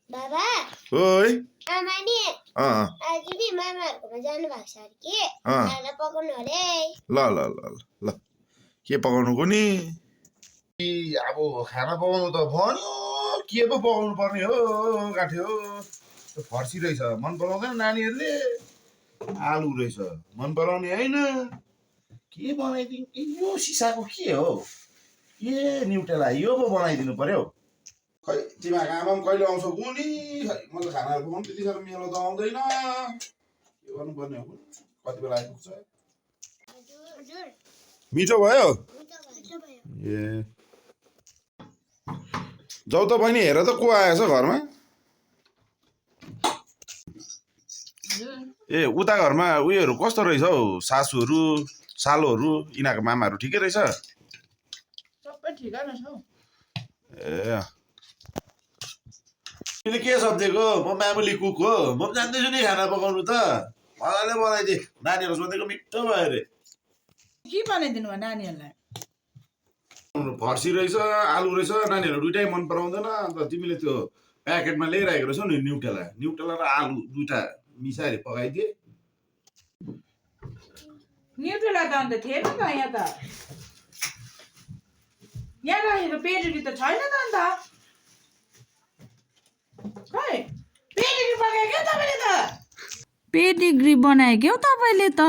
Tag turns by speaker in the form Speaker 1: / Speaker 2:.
Speaker 1: बाबा
Speaker 2: ओइ
Speaker 1: आमा नि
Speaker 2: अँ
Speaker 1: आज नि मामाहरूकोमा जानु भएको छ अरे कि
Speaker 2: अँ
Speaker 1: खाना पकाउनु अरे
Speaker 2: ल ल ल ल ल के पकाउनुको नि अब खाना पकाउनु त भन्यो के पो पकाउनु पर्ने हो गाँठे हो त्यो फर्सी रहेछ मन पराउँदैन नानीहरूले आलु रहेछ मन पराउने होइन के बनाइदिनु यो सिसाको के हो के न्युटेला यो पो बनाइदिनु पर्यो खै तिमीहरूको आमा पनि कहिले आउँछ गुनी खै मलाई खानाहरू पकाउनु त्यति साह्रो मेलो त आउँदैन के गर्नुपर्ने हो कति बेला आइपुग्छ
Speaker 1: हजुर
Speaker 2: मिठो भयो
Speaker 1: मिठो भयो
Speaker 2: ए जाउ त बहिनी हेर त को आएछ घरमा ए उता घरमा उयोहरू कस्तो रहेछ हौ सासूहरू सालोहरू यिनीहरूको मामाहरू ठिकै रहेछ
Speaker 3: सबै ठिकै रहेछ हौ
Speaker 2: ए तिमीले के सम्झेको म मामुली कुक हो म पनि जान्दैछु नि खाना पकाउनु त मजाले बनाइदिए नानीहरू सोधेको मिठो भयो अरे
Speaker 3: के बनाइदिनु भयो नानीहरूलाई
Speaker 2: फर्सी रहेछ आलु रहेछ नानीहरू दुइटै मन पराउँदैन अन्त तिमीले त्यो प्याकेटमा ल्याइरहेको रहेछौ नि न्युटेला र आलु दुइटा मिसाएर पकाइदिए
Speaker 3: न्युट्रेला त अन्त थिएन त यहाँ त यहाँ राखेको पेडिग्री त छैन त अन्त खै पेडिग्री बनायो क्या तपाईँले त पेडिग्री बनायो क्या तपाईँले त